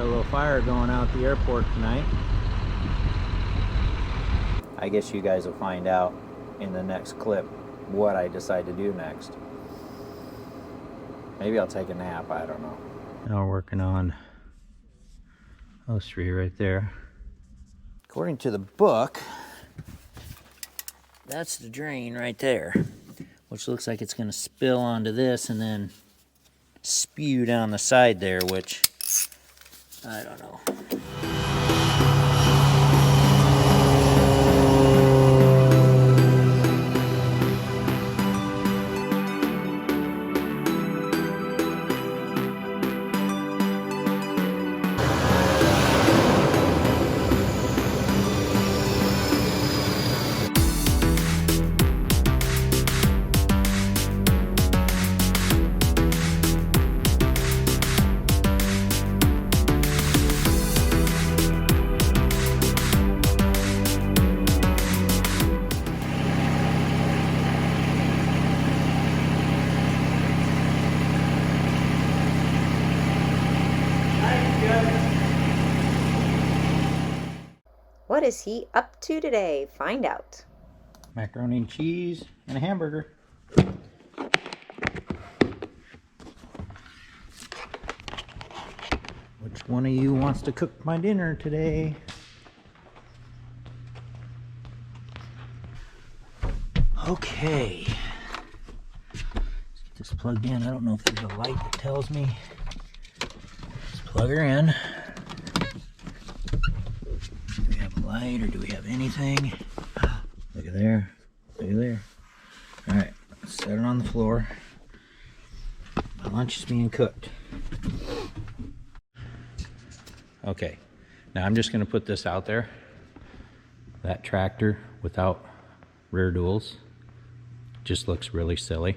Got a little fire going out at the airport tonight. I guess you guys will find out in the next clip what I decide to do next. Maybe I'll take a nap, I don't know. Now we're working on those three right there. According to the book, that's the drain right there, which looks like it's gonna spill onto this and then spew down the side there, which I don't know. What is he up to today? Find out. Macaroni and cheese and a hamburger. Which one of you wants to cook my dinner today? Okay. Let's get this plugged in. I don't know if there's a light that tells me. Let's plug her in. Do we have a light or do we have anything? Look at there. Look at there. Alright, let's set it on the floor. My lunch is being cooked. Okay, now I'm just going to put this out there. That tractor without rear duals just looks really silly.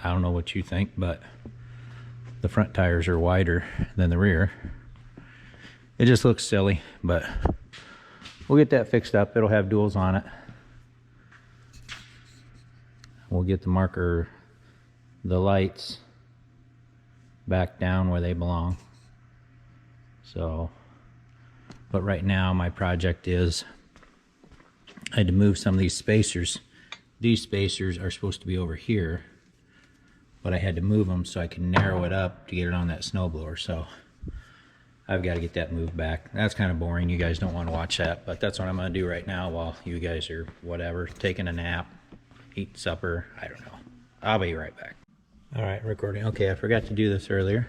I don't know what you think, but the front tires are wider than the rear. It just looks silly, but we'll get that fixed up. It'll have duals on it. We'll get the lights back down where they belong. So, but right now my project is I had to move some of these spacers. These spacers are supposed to be over here, but I had to move them so I can narrow it up to get it on that snowblower. So I've got to get that moved back. That's kind of boring. You guys don't want to watch that, but that's what I'm going to do right now while you guys are whatever, taking a nap, eating supper. I don't know. I'll be right back. All right, recording. Okay, I forgot to do this earlier.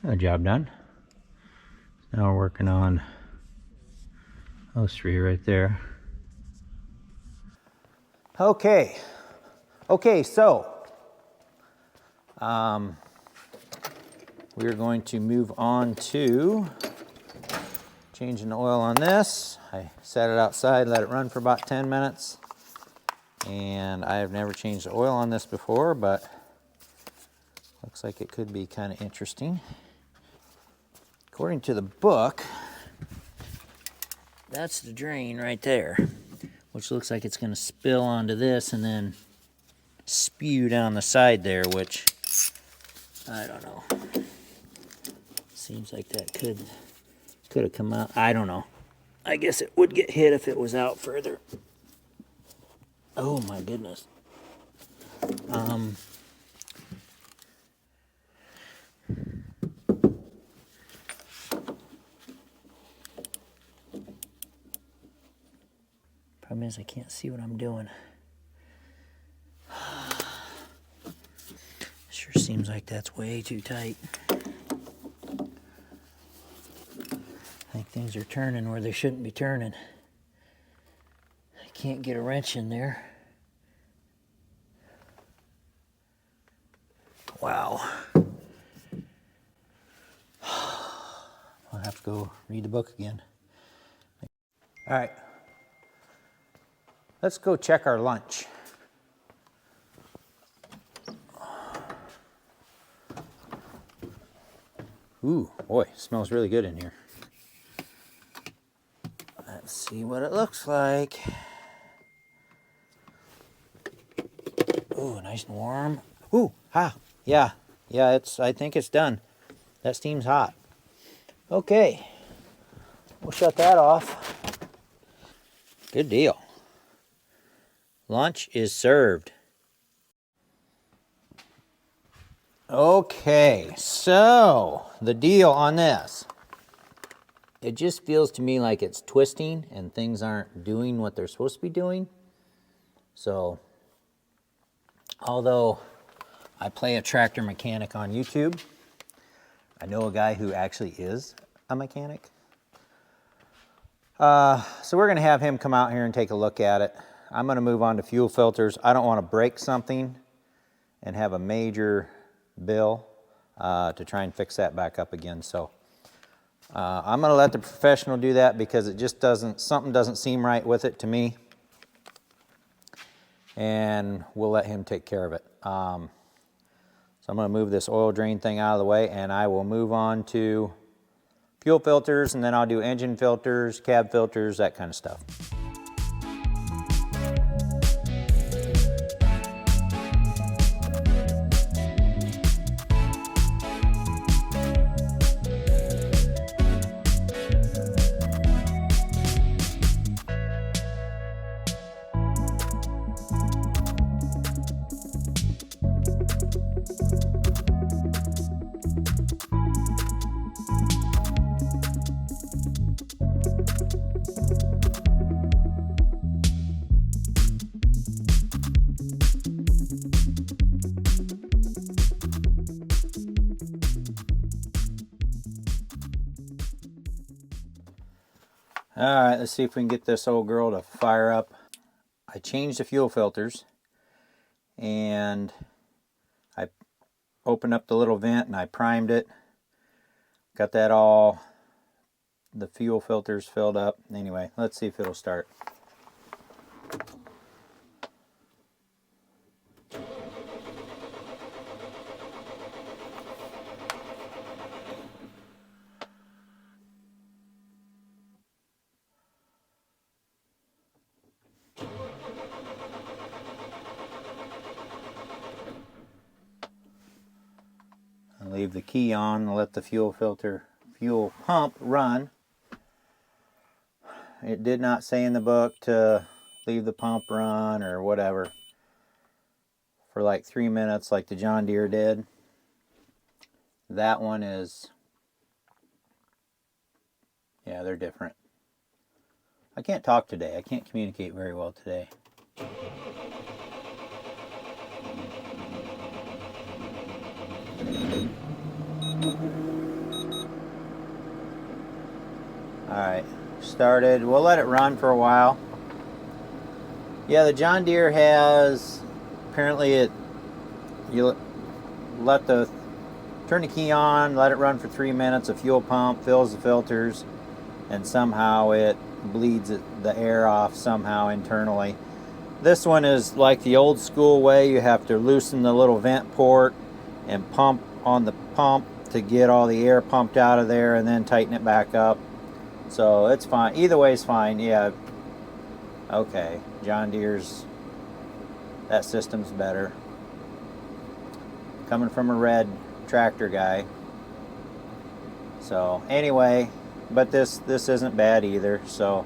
The job done. Now we're working on those three right there. Okay. Okay, so we're going to move on to changing the oil on this. I set it outside, let it run for about 10 minutes. And I have never changed the oil on this before, but looks like it could be kind of interesting. According to the book, that's the drain right there, which looks like it's going to spill onto this and then spew down the side there, which I don't know. Seems like that could have come out. I don't know. I guess it would get hit if it was out further. Oh my goodness. Problem is I can't see what I'm doing. Sure seems like that's way too tight. I think things are turning where they shouldn't be turning. I can't get a wrench in there. Wow. I'll have to go read the book again. All right. Let's go check our lunch. Ooh, boy, it smells really good in here. Let's see what it looks like. Ooh, nice and warm. Ooh, yeah, I think it's done. That steam's hot. Okay, we'll shut that off. Good deal. Lunch is served. Okay, so the deal on this. It just feels to me like it's twisting and things aren't doing what they're supposed to be doing. So, although I play a tractor mechanic on YouTube, I know a guy who actually is a mechanic. So we're going to have him come out here and take a look at it. I'm going to move on to fuel filters. I don't want to break something and have a major bill to try and fix that back up again. So I'm going to let the professional do that because it just something doesn't seem right with it to me. And we'll let him take care of it. So I'm going to move this oil drain thing out of the way, and I will move on to fuel filters, and then I'll do engine filters, cab filters, that kind of stuff. All right, let's see if we can get this old girl to fire up. I changed the fuel filters, and I opened up the little vent and I primed it. Got that all, the fuel filters filled up. Anyway, let's see if it'll start. Leave the key on and let the fuel pump run. It did not say in the book to leave the pump run or whatever for like 3 minutes like the John Deere did. That one is, yeah, they're different. I can't talk today. I can't communicate very well today. Alright, started. We'll let it run for a while. Yeah, the John Deere has, apparently you turn the key on, let it run for 3 minutes, a fuel pump fills the filters, and somehow it bleeds the air off somehow internally. This one is like the old school way. You have to loosen the little vent port and pump on the pump to get all the air pumped out of there and then tighten it back up. So it's fine. Either way is fine. Yeah. Okay. John Deere's, that system's better. Coming from a red tractor guy. So anyway, but this isn't bad either. So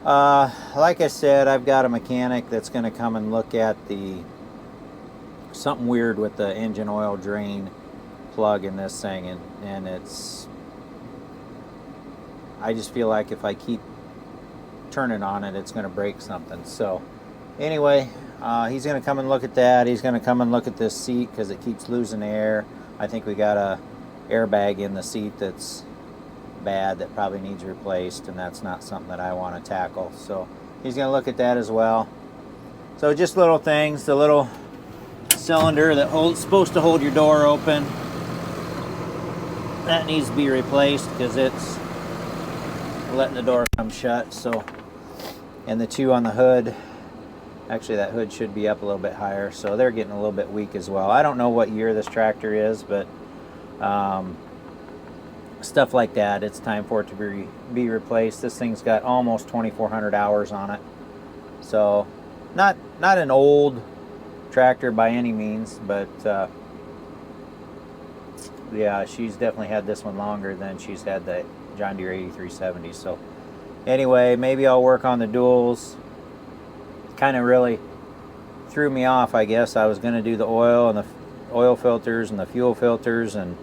like I said, I've got a mechanic that's going to come and look at something weird with the engine oil drain plug in this thing, and it's, I just feel like if I keep turning on it, it's going to break something. So anyway, he's going to come and look at that. He's going to come and look at this seat because it keeps losing air. I think we got a airbag in the seat that's bad that probably needs replaced, and that's not something that I want to tackle. So he's going to look at that as well. So just little things. The little cylinder that supposed to hold your door open, that needs to be replaced because it's letting the door come shut. So, and the two on the hood, actually that hood should be up a little bit higher, so they're getting a little bit weak as well. I don't know what year this tractor is, but stuff like that, it's time for it to be replaced. This thing's got almost 2,400 hours on it, so not an old tractor by any means, but yeah, she's definitely had this one longer than she's had the John Deere 8370. So anyway, maybe I'll work on the duals. Kind of really threw me off, I guess. I was going to do the oil and the oil filters and the fuel filters, and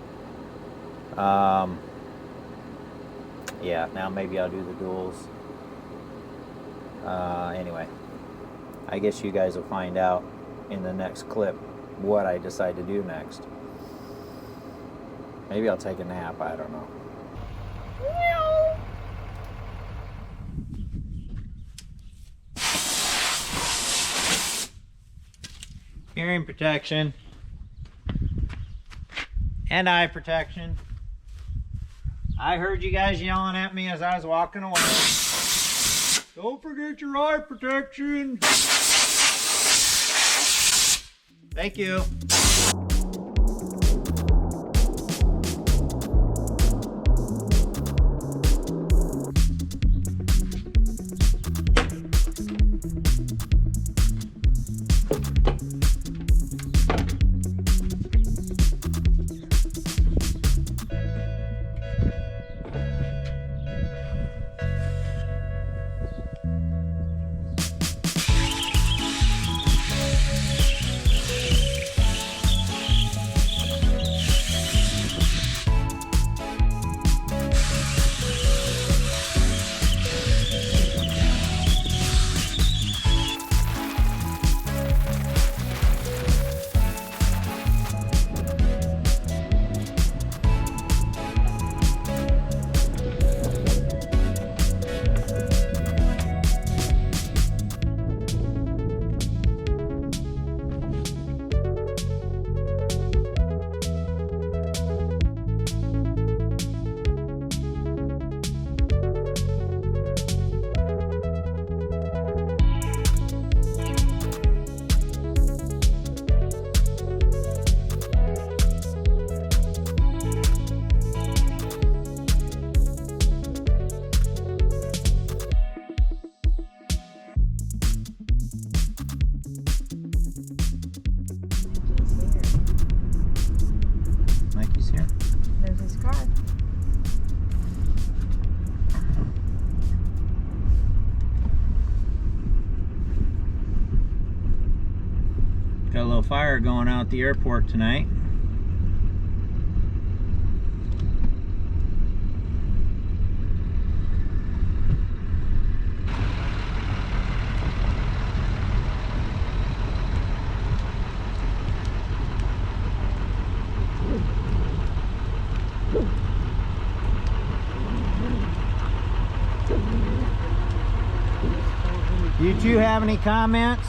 yeah, now maybe I'll do the duals. Anyway, I guess you guys will find out in the next clip what I decide to do next. Maybe I'll take a nap, I don't know. Hearing protection and eye protection. I heard you guys yelling at me as I was walking away. Don't forget your eye protection. Thank you. Mikey's here. There's his car. Got a little fire going out at the airport tonight. You two have any comments?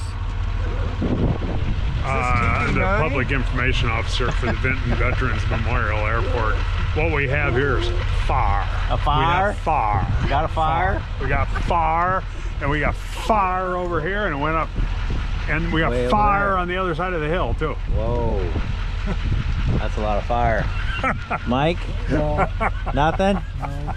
I'm the public information officer for the Vinton Veterans Memorial Airport. What we have here is fire. A fire? We have fire. You got a fire? We got fire, and we got fire over here, and it went up, and we got Way over fire there. on the other side of the hill too. Whoa. That's a lot of fire. Mike? No. Nothing? No.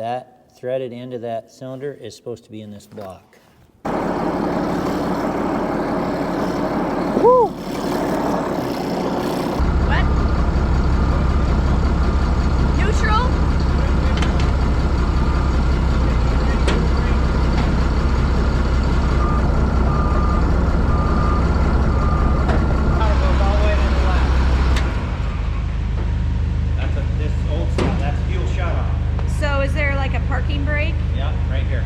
that threaded end of that cylinder is supposed to be in this block. Woo! What? Neutral? So is there like a parking brake? Yeah, right here.